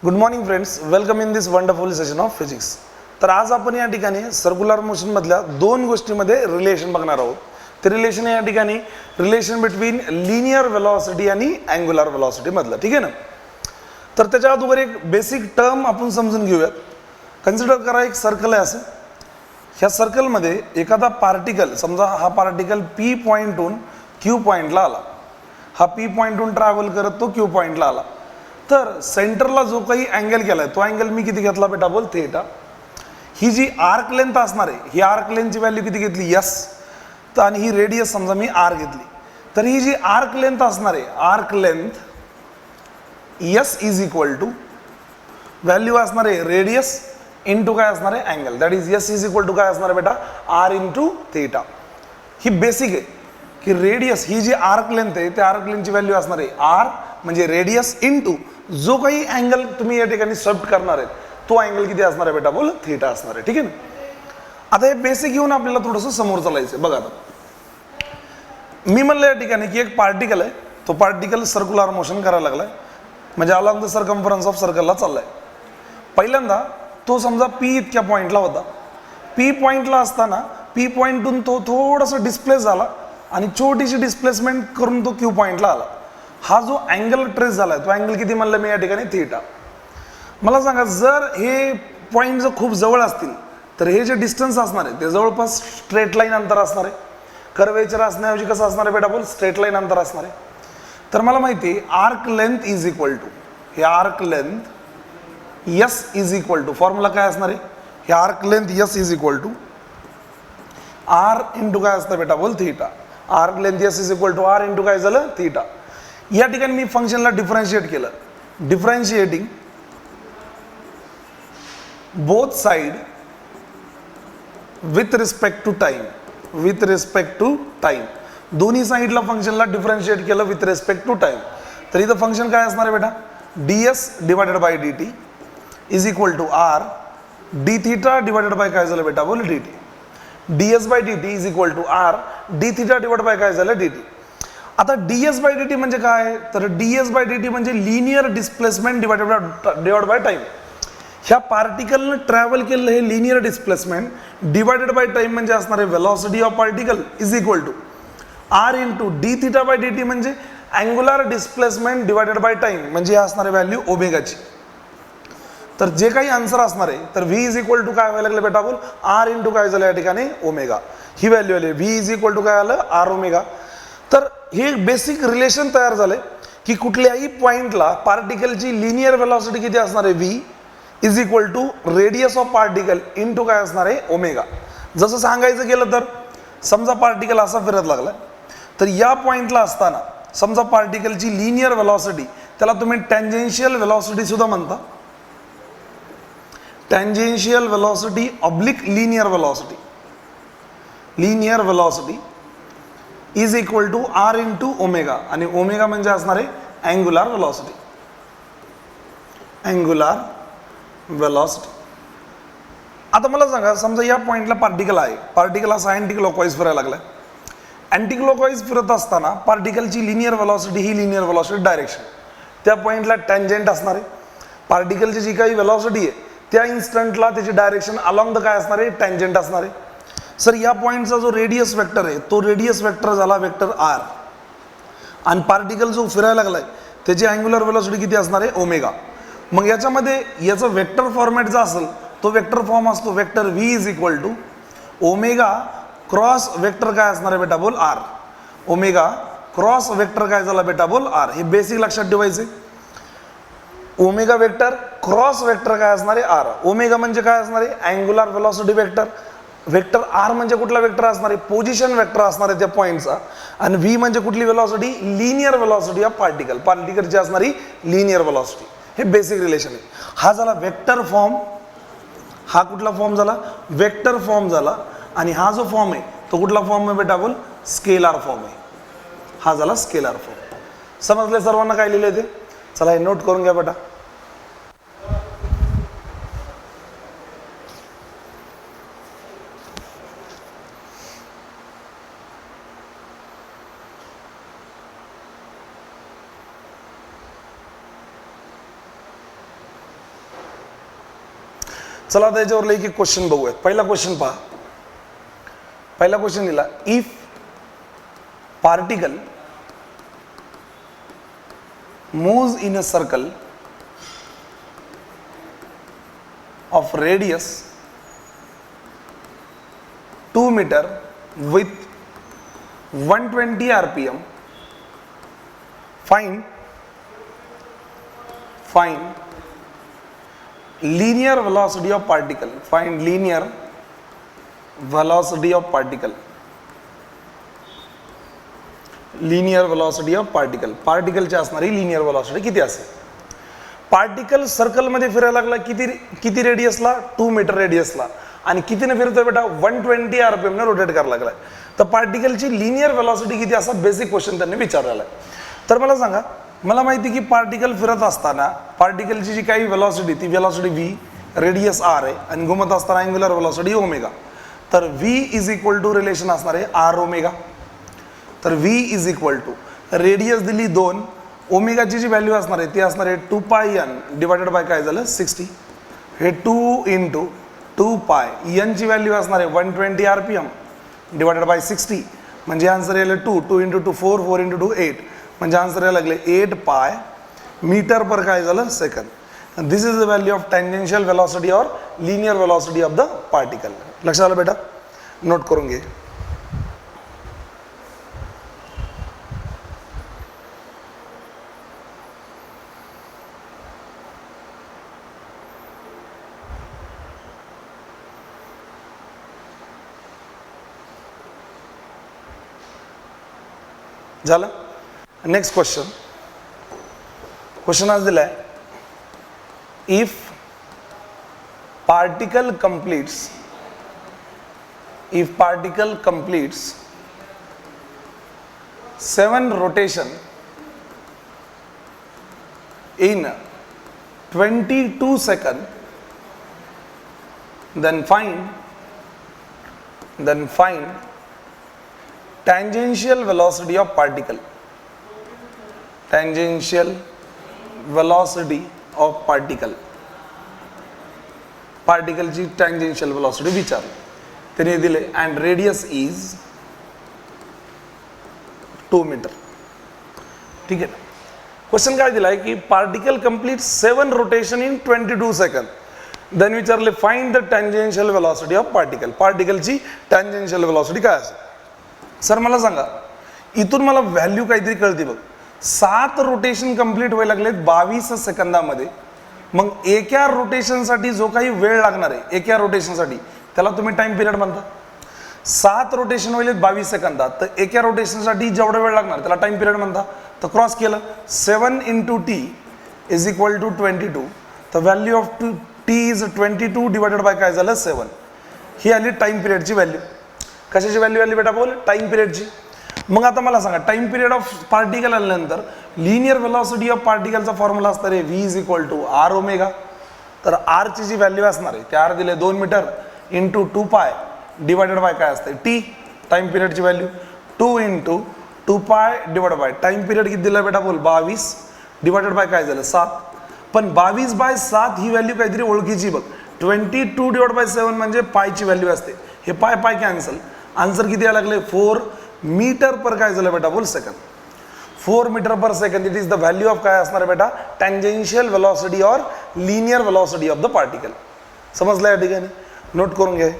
Good morning friends, welcome in this wonderful session of physics. तर आज आपण या ठिकाणी सर्क्युलर मोशन मधल्या दोन गोष्टींमध्ये रिलेशन बघणार आहोत. ते रिलेशन या ठिकाणी रिलेशन बिटवीन लिनियर वेलॉसिटी आणि अँग्युलर वेलॉसिटी मधलं. ठीक आहे ना. तर त्याच्या अगोदर एक बेसिक टर्म आपण समजून घेऊयात. कन्सिडर करा एक सर्कल आहे असं. ह्या सर्कलमध्ये एखादा पार्टिकल, समजा हा पार्टिकल पी पॉईंटहून क्यू पॉईंटला आला. हा पी पॉईंटहून ट्रॅव्हल करत तो क्यू पॉईंटला आला. तर सेंटरला जो काही अँगल केलाय तो अँगल मी किती घेतला बेटा, बोल थीटा. ही जी आर्क लेंथ असणार आहे, ही आर्क लेंथची व्हॅल्यू किती घेतली, यस. तर आणि ही रेडियस समजा मी आर घेतली. तर ही जी आर्क लेंथ असणार आहे, arc length yes is equal to value असणार आहे रेडियस इंटू काय असणार आहे angle. That is S is equal to काय असणार आहे बेटा, आर इंटू थीटा. ही बेसिक आहे की रेडियस ही जी आर्क लेंथ आहे त्या आर्क लेंथची व्हॅल्यू असणार आहे आर म्हणजे रेडियस इंटू जो काही अँगल तुम्ही या ठिकाणी सब्ट करणार आहे तो अँगल किती असणार आहे बेटा, बोल थीटा असणार आहे. ठीक आहे ना. आता हे बेसिक घेऊन आपल्याला थोडंसं समोर चालायचं. बघा आता मी म्हणलं या ठिकाणी की एक पार्टिकल आहे, तो पार्टिकल सर्क्युलर मोशन करायला लागलाय, म्हणजे अलॉंग द सर्कम्फरन्स ऑफ सर्कलला चाललाय. पहिल्यांदा तो समजा पी इतक्या पॉईंटला होता. पी पॉईंटला असताना पी पॉईंटहून तो थोडासा डिस्प्लेस झाला आणि छोटीशी डिस्प्लेसमेंट करून तो क्यू पॉईंटला आला. हा जो अँगल ट्रेस झालाय तो अँगल किती म्हणलं मी या ठिकाणी, थीटा. मला सांगा, जर हे पॉईंट जर खूप जवळ असतील तर हे जे डिस्टन्स असणार आहे ते जवळपास स्ट्रेट लाईन अंतर असणार आहे. कर्वेचर असण्याऐवजी कसं असणार आहे बेटा, बोल स्ट्रेट लाईन अंतर असणार आहे. तर मला माहिती आहे arc length is equal to, हे arc length yes is equal to, formula काय असणार आहे, हे arc length yes is equal to R into काय असतं बेटा, बोल theta. Arc length yes is equal to R into काय झालं, थीटा. या ठिकाणी मी फंक्शनला डिफरन्शिएट केलं. Differentiating both side with respect to time, with respect to time. दोन्ही साईडला फंक्शनला डिफरन्शिएट केलं विथ रिस्पेक्ट टू टाइम. तर इथं फंक्शन काय असणार आहे बेटा, ds divided by dt is equal to R D theta divided by काय झालं बेटा, बोल dt. ds by dt is equal to R D theta divide by काय झालं dt. आता ds बाय dt म्हणजे काय, तर ds बाय dt म्हणजे linear displacement divided by time. ह्या पार्टिकलनं ट्रॅव्हल केलेलं हे linear displacement divided by time म्हणजे असणार आहे velocity of particle is equal to R into D theta by dt म्हणजे angular displacement divided by time म्हणजे असणार आहे व्हॅल्यू ओमेगाची. तर जे काही आन्सर असणार आहे तर v इज इक्वल टू काय व्हायला लागलं बेटा, बोल आर इंटू काय झालं या ठिकाणी ओमेगा. ही व्हॅल्यू आली v इज इक्वल टू काय आलं, आर ओमेगा. तर हे बेसिक रिलेशन तयार झालंय की कुठल्याही पॉइंटला पार्टिकलची लिनियर वेलॉसिटी किती असणार आहे, v is equal to radius of particle into काय असणार आहे ओमेगा. जसं सांगायचं गेलं तर समजा पार्टिकल असा फिरत लागला, तर या पॉइंटला असताना समजा पार्टिकलची लिनियर वेलॉसिटी, त्याला तुम्ही टँजेन्शियल वेलॉसिटी सुद्धा म्हणता. Tangential velocity oblique linear velocity, linear velocity is equal to R into omega. आणि ओमेगा म्हणजे असणार आहे अँग्युलर वेलॉसिटी, अँग्युलर वेलॉसिटी. आता मला सांगा, समजा या पॉइंटला पार्टिकल आहे, पार्टिकल असा अँटी क्लॉकवाईज फिरायला लागलाय. अँटी क्लॉकवाईज फिरत असताना पार्टिकलची लिनियर वेलॉसिटी ही लिनियर वेलॉसिटी डायरेक्शन त्या पॉइंटला टँजेंट असणार आहे. पार्टिकलची जी काही वेलॉसिटी आहे त्या इन्स्टंटला त्याची डायरेक्शन अलॉंग द काय असणार आहे, टँजेंट असणार आहे. सर या पॉइंटचा जो रेडियस वेक्टर आहे तो रेडियस वेक्टर झाला वेक्टर आर, आणि पार्टिकल जो फिरायला लागलाय त्याची अँग्युलर वेलॉसिटी किती असणार आहे, ओमेगा. मग याच्यामध्ये याचं वेक्टर फॉर्मॅट जो असेल तो वेक्टर फॉर्म असतो vector v is equal to omega cross vector काय असणार आहे बेटा, बोल आर. ओमेगा क्रॉस वेक्टर काय झाला बेटा, बोल आर. हे बेसिक लक्षात ठेवायचे. ओमेगा वेक्टर क्रॉस वेक्टर काय असणार आहे, आर. ओमेगा म्हणजे काय असणार आहे, angular velocity vector. Vector R म्हणजे कुठला वेक्टर असणार आहे, पोझिशन वेक्टर असणार आहे त्या पॉइंटचा. आणि v म्हणजे कुठली velocity, linear velocity of particle, पार्टिकलची असणारी लिनियर वेलॉसिटी. हे बेसिक रिलेशन आहे. हा झाला वेक्टर फॉर्म. हा कुठला फॉर्म झाला, वेक्टर फॉर्म झाला. आणि हा जो फॉर्म आहे तो कुठला फॉर्म आहे बेटा, बोल स्केलार फॉर्म आहे. हा झाला स्केलार फॉर्म. समजले सर्वांना काय लिहिले ते, चला हे नोट करून घ्या बेटा. चला आता याच्यावर एक एक क्वेश्चन बघूयात. पहिला क्वेश्चन पहा. पहिला क्वेश्चन दिला, if particle moves in a circle of radius 2 meter with 120 rpm, find linear velocity of particle. Find linear velocity of particle. Linear velocity of particle. पार्टिकलची असणारी लिनियर व्हेलॉसिटी किती असेल? पार्टिकल सर्कलमध्ये फिरायला लागला किती रेडियसला? 2 मीटर रेडियसला. आणि कितीने फिरतोय बेटा? 120 rpm ने रोटेट करायला लागलाय. तर पार्टिकलची लिनियर व्हेलॉसिटी किती असा बेसिक क्वेश्चन त्यांनी विचारलेला आहे. तर मला सांगा, मला माहिती की पार्टिकल फिरत असताना पार्टिकलची जी काही व्हेलॉसिटी ती व्हेलॉसिटी v, रेडियस r आहे आणि घुमत असताना अँग्युलर व्हेलॉसिटी ओमेगा. तर v is equal to relation असणार आहे r ओमेगा. तर v is equal to radius दिली 2, ओमेगाची जी व्हॅल्यू असणार आहे ती असणार आहे 2 पाय n डिवायडेड बाय काय झालं 60. हे 2 इंटू 2 पाय n ची व्हॅल्यू असणार आहे 120 rpm डिवायडेड बाय 60. म्हणजे आन्सर यायला 2 इंटू 2 4, 4 इंटू 2 8. म्हणजे आन्सर यायला लागले 8 पाय मीटर पर काय झालं second. This is the value of tangential velocity और linear velocity of the particle. लक्षात आलं बेटा? नोट करून घे. झालं. नेक्स्ट क्वेश्चन आज दिलाय, if particle completes 7 rotation in 22 seconds, then find tangential velocity of particle. Tangential velocity of particle. Particle ची tangential velocity विचारली. त्याने दिले and radius is 2 मीटर. ठीक आहे. क्वेश्चन काय दिलाय की particle complete 7 rotation in 22 second. Then विचारले find the tangential velocity of particle. पार्टिकलची टँजेन्शियल व्हेलॉसिटी काय असेल? सर मला सांगा, इथून मला व्हॅल्यू काहीतरी कळते बघ. 7 रोटेशन कंप्लीट व्हायला लागलेत 22 सेकंदामध्ये. मग एका रोटेशनसाठी जो काही वेळ लागणार आहे एका रोटेशनसाठी त्याला तुम्ही टाइम पिरियड म्हणता. 7 रोटेशन व्हायलेत 22 सेकंदात, तर एका रोटेशनसाठी जेवढा वेळ लागणार त्याला टाइम पिरियड म्हणता. तर क्रॉस केलं 7 into T is equal to 22. तर value of T is 22 divided by काय झालं 7. ही आली टाइम पिरियडची व्हॅल्यू. कशाची व्हॅल्यू आली बेटा? बोल टाइम पिरियडची. मग आता मला सांगा, टाइम पिरियड ऑफ पार्टिकल आल्यानंतर लिनियर व्हेलॉसिटी ऑफ पार्टिकलचा फॉर्म्युला असणार आहे v is equal to R omega. तर आर ची जी व्हॅल्यू असणार आहे ते आर दिले 2 मीटर इंटू 2 पाय डिवायडेड बाय काय असते टी, टाइम पिरियडची value 2 into 2 pi divide by time period किती दिला बेटा? बोल 22 डिवायडेड बाय काय झालं 7. पण 22/7 ही व्हॅल्यू काहीतरी ओळखीची बघ. 22 डिवाइड बाय 7 म्हणजे पायची व्हॅल्यू असते. हे पाय कॅन्सल. आन्सर किती यायला लागले 4 मीटर पर काय झालं बेटा? बोल second. 4 meter per second. It is the value of काय असणार बेटा? टँजेन्शियल व्हेलॉसिटी और linear velocity of the particle. समजलं या ठिकाणी? नोट करून घे.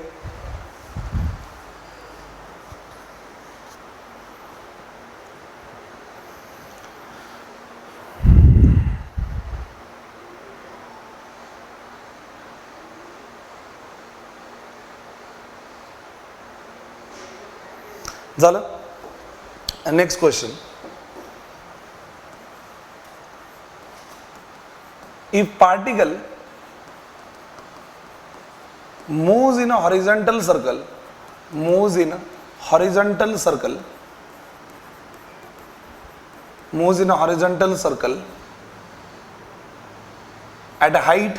झालं. Next question, if particle moves in a horizontal circle at height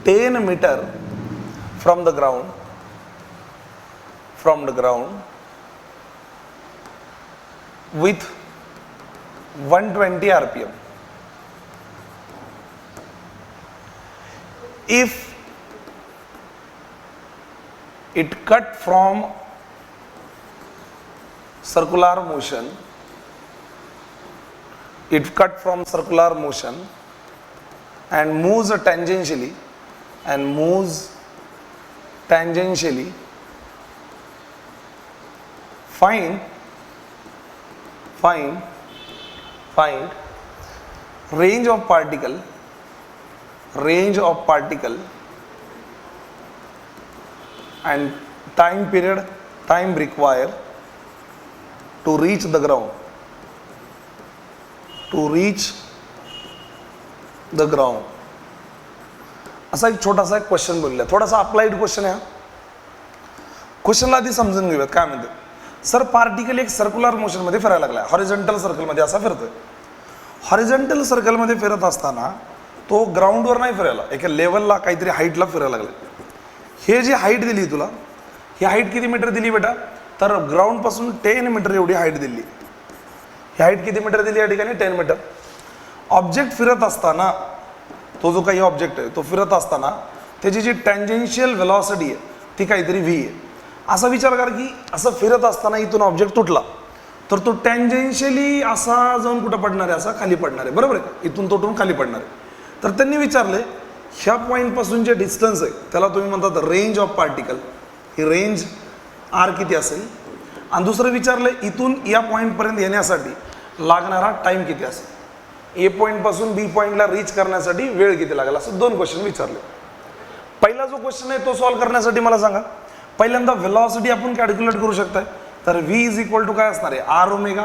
10 meter from the ground with 120 rpm. if it cut from circular motion, and moves tangentially, find range of particle and time required to reach the ground, असा एक छोटासा एक question बोलला, थोडासा applied question आहे. क्वेश्चनला आधी समजून घेऊयात काय म्हणते. सर पार्टिकल एक सर्क्युलर मोशन मध्ये फिरायला लागलाय, हॉरिझॉन्टल सर्कल मध्ये असा फिरतोय. हॉरिझॉन्टल सर्कल मध्ये फिरत असताना तो ग्राउंडवर नाही फिरायला, एका लेवलला काहीतरी हाईटला फिरायला लागलाय. हे जी हाईट दिली तुला, ही हाईट किती मीटर दिली बेटा, तर ग्राउंड पासून 10 मीटर एवढी हाईट दिली. ही हाईट किती मीटर दिली या ठिकाणी, 10 मीटर. ऑब्जेक्ट फिरत असताना, तो जो काही ऑब्जेक्ट आहे तो फिरत असताना त्याची जी टँजेन्शियल व्हेलॉसिटी आहे ती काहीतरी v आहे. असा विचार कर की असं फिरत असताना इथून ऑब्जेक्ट तुटला तर तो टँजेन्शियली असा जाऊन कुठं पडणार आहे, असा खाली पडणार आहे, बरोबर आहे, इथून तुटून खाली पडणार आहे. तर त्यांनी विचारले ह्या पॉईंट पासून जे डिस्टन्स आहे त्याला तुम्ही म्हणतात range of particle, he range r किती असेल, आणि दुसरं विचारलं इथून या पॉईंट पर्यंत येण्यासाठी लागणारा टाइम किती असेल, ए पॉईंट पासून बी पॉईंटला रीच करण्यासाठी वेळ किती लागेल, असं 2 क्वेश्चन विचारले. पहिला जो क्वेश्चन आहे तो सॉल्व्ह करण्यासाठी मला सांगा, पहिल्यांदा व्हेलॉसिटी आपण कॅल्क्युलेट करू शकताय. तर v इज इक्वल टू काय असणार आहे, r omega.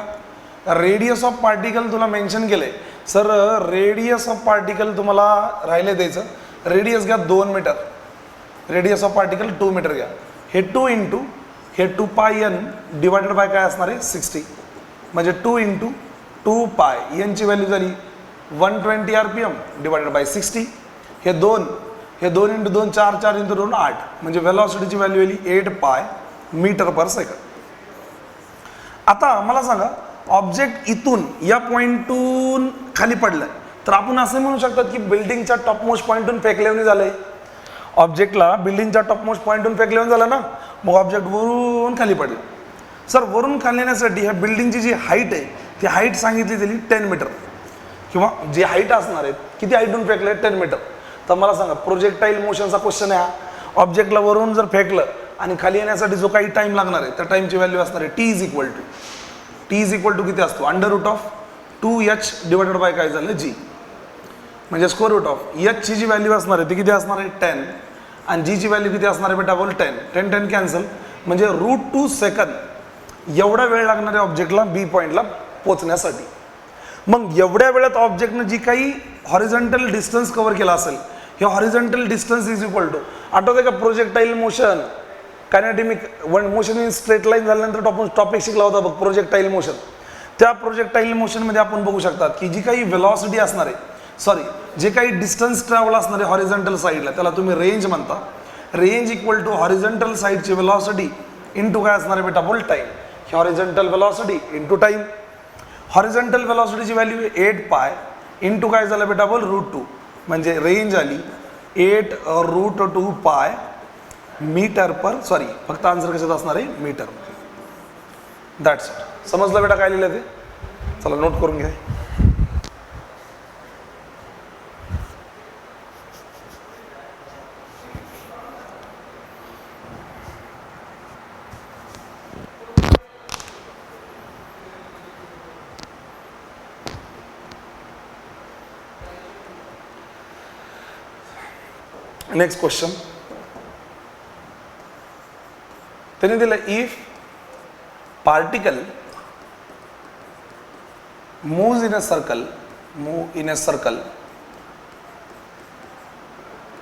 Radius of particle तुला मेन्शन केलंय. सर रेडियस ऑफ पार्टिकल तुम्हाला राहिले द्यायचं, रेडियस घ्या 2 meter, radius of particle 2 meter घ्या. हे 2 इंटू हे 2 पाय n डिवायडेड बाय काय असणार आहे 60, म्हणजे 2 इंटू 2 पाय n ची व्हॅल्यू झाली 120 RPM डिवायडेड बाय 60. हे 2 इंटू 2 4 4 इंटू 2 8, म्हणजे व्हेलॉसिटीची व्हॅल्यू आली 8 पाय मीटर पर सेकंड. आता मला सांगा ऑब्जेक्ट इथून या पॉइंटून खाली पडलाय, तर आपण असं म्हणू शकतात की बिल्डिंगच्या टॉप मोस्ट पॉइंटून फेकल्याने झालंय. ऑब्जेक्टला बिल्डिंगच्या टॉप मोस्ट पॉइंटून फेकल्याने झालं ना, मग ऑब्जेक्ट वरून खाली पडलं. सर वरून खाली येण्यासाठी ह्या बिल्डिंगची जी हाईट आहे ती हाईट सांगितली गेली 10 मीटर, किंवा जी हाईट असणार आहे किती हाईटून फेकले 10 मीटर. तर मला सांगा प्रोजेक्टाईल मोशनचा क्वेश्चन आहे हा. ऑब्जेक्टला वरून जर फेकलं आणि खाली येण्यासाठी जो काही टाइम लागणार आहे त्या टाइमची व्हॅल्यू असणार आहे टी इज इक्वल टू किती असतो, √2h डिवायडेड बाय काय झालं g, म्हणजे √h ची जी व्हॅल्यू असणार आहे ती किती असणार आहे 10, आणि g ची व्हॅल्यू किती असणार आहे बेटा, बोल 10 कॅन्सल, म्हणजे √2 सेकंद एवढा वेळ लागणार आहे ऑब्जेक्टला बी पॉईंटला पोहोचण्यासाठी. मग एवढ्या वेळात ऑब्जेक्टनं जी काही हॉरिझॉन्टल डिस्टन्स कव्हर केला असेल, हे horizontal distance is equal to, आठवते का projectile motion, kinetic motion in straight line झाल्यानंतर टॉपिक शिकला होता बघ प्रोजेक्टाईल मोशन. त्या प्रोजेक्टाईल मोशन मध्ये आपण बघू शकतात की जी काही व्हेलॉसिटी असणार आहे, जे काही डिस्टन्स ट्रॅव्हल असणार आहे हॉरिझॉन्टल साईडला त्याला तुम्ही रेंज म्हणता. रेंज इक्वल टू हॉरिझॉन्टल साईडची व्हेलॉसिटी इंटू काय असणार आहे बेटा, बोल time. Horizontal velocity into time. Horizontal व्हेलॉसिटीची व्हॅल्यू 8 पाय इंटू काय झालं बेटा, बोल √2, म्हणजे रेंज आली 8√2 पाय मीटर पर, फक्त आन्सर कशात असणार आहे मीटर. That's it. समजलं बेटा काय लिहिलं ते, चला नोट करून घ्या. नेक्स्ट क्वेश्चन त्यांनी दिलं, if particle moves in a circle,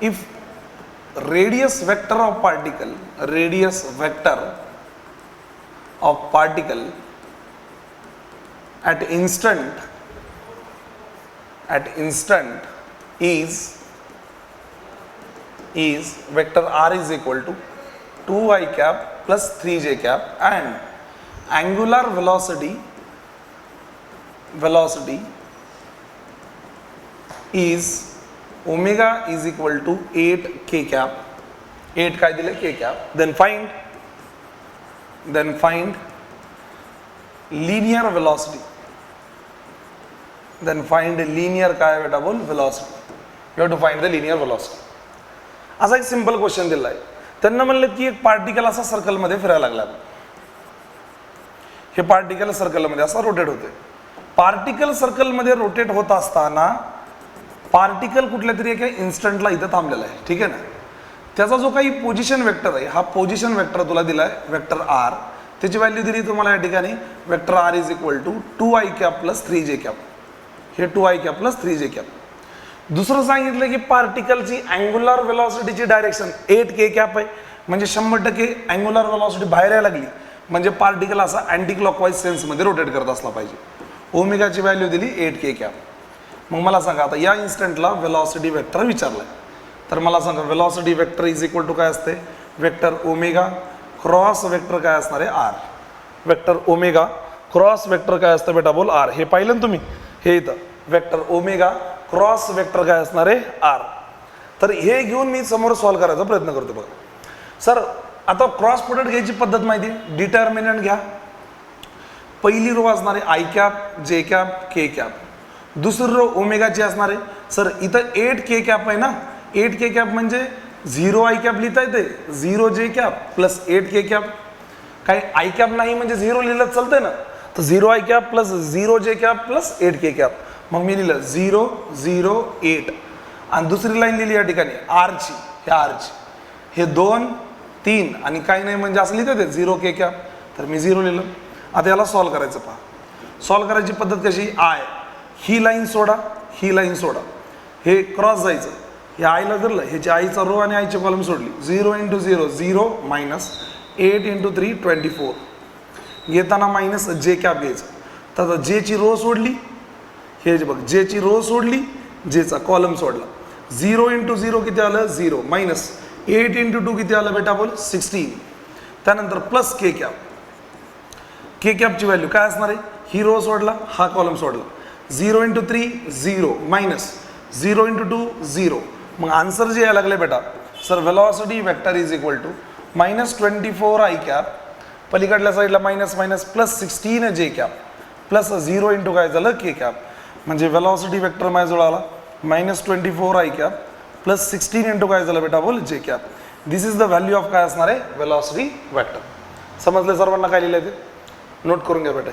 if radius vector of particle at instant is vector r is equal to 2i cap plus 3j cap, and angular velocity is omega is equal to 8 K cap, 8 काय दिले K cap. Then find linear velocity. Then find linear काय बेटा बोल velocity. You have to find the linear velocity. असा एक simple question दिलाय. त्यांना म्हणलं की एक पार्टिकल असा सर्कलमध्ये फिरायला लागला. हे पार्टिकल सर्कलमध्ये असा रोटेट होते. पार्टिकल सर्कलमध्ये रोटेट होत असताना पार्टिकल कुठल्या तरी एका इन्स्टंटला इथं थांबलेला आहे. ठीक आहे ना. त्याचा जो काही पोझिशन वेक्टर आहे, हा पोझिशन वेक्टर तुला दिलाय वेक्टर आर. त्याची व्हॅल्यू दिली तुम्हाला या ठिकाणी vector R is equal to 2i cap plus 3j cap. हे 2i cap plus 3j cap. दुसरं सांगितलं की पार्टिकलची अँग्युलर वेलॉसिटीची डायरेक्शन 8 के कॅप आहे. म्हणजे 100% अँग्युलर वेलॉसिटी बाहेर यायला लागली म्हणजे पार्टिकल असा अँटी क्लॉकवाईज सेन्समध्ये रोटेट करत असला पाहिजे. ओमेगाची व्हॅल्यू दिली 8 के कॅप. मग मला सांगा आता या इन्स्टंटला वेलॉसिटी वेक्टर विचारलाय. तर मला सांगा velocity vector is equal to काय असते, वेक्टर ओमेगा क्रॉस वेक्टर काय असणार आहे R. Vector omega cross vector काय असतं बेटा बोल आर. हे पाहिलं ना तुम्ही, हे इथं वेक्टर ओमेगा क्रॉस वेक्टर काय असणार आहे आर. तर हे घेऊन मी समोर सॉल्व्ह करायचा प्रयत्न करतो. बघा सर, आता क्रॉस प्रोडक्ट घ्यायची पद्धत माहिती आहे. डिटर्मिनंट घ्या. पहिली रो असणार आहे आय कॅप, जे कॅप, के कॅप. दुसरी रो ओमेगाची असणार आहे. सर इथं 8 के कॅप आहे ना, 8 के कॅप म्हणजे 0 आय कॅप लिहिता येते, 0 जे कॅप प्लस 8 के कॅप. काही आय कॅप नाही म्हणजे 0 लिहिलं चालतंय ना. तर 0 आय कॅप प्लस 0 जे कॅप प्लस 8 के कॅप. मग मी लिहिलं 0 0 8 आणि दुसरी लाईन लिहिली या ठिकाणी आरची, हे आरची, हे 2 3 आणि काही नाही म्हणजे असं लिहितं ते 0 के कॅप. तर मी 0 लिहिलं. आता याला सॉल्व्ह करायचं. पहा सॉल्व्ह करायची पद्धत कशी, आय ही लाईन सोडा, ही लाईन सोडा, हे क्रॉस जायचं. हे आयला धरलं, ह्याची आईचा रो आणि आयची कॉलम सोडली. 0 × 0 0 मायनस 8 × 3 24. येताना मायनस जे कॅप घ्यायचं. तर जेची रो सोडली, हे बघ जेची रो सोडली, जेचा कॉलम सोडला. 0 × 0 किती आलं 0 मायनस 8 × 2 किती आलं बेटा बोल 16. त्यानंतर प्लस के कॅप. के कॅपची व्हॅल्यू काय असणार आहे, ही रो सोडला, हा कॉलम सोडला. 0 × 3 0 मायनस 0 × 2 0. मग आन्सर जे यायला लागले बेटा, sir velocity vector is equal to -24 i cap, पलीकडल्या साईडला मायनस मायनस प्लस 16 जे कॅप प्लस 0 × काय झालं के कॅप. म्हणजे वेलॉसिटी वेक्टर माझ्याजवळ आला -24 आय कॅप प्लस 16 × काय झालं बेटा बोल जे cap. This is the value of काय असणार आहे वेलॉसिटी वेक्टर. समजले सर्वांना काय लिहिलंय ते, नोट करून घ्या बेटा.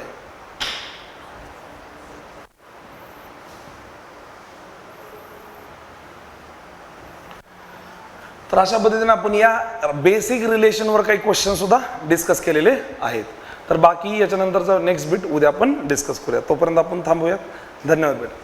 तर अशा पद्धतीने आपण या बेसिक रिलेशनवर काही क्वेश्चन सुद्धा डिस्कस केलेले आहेत. तर बाकी याच्यानंतरचा नेक्स्ट बीट उद्या आपण डिस्कस करूया. तोपर्यंत आपण थांबूया. धन्यवाद बेटा.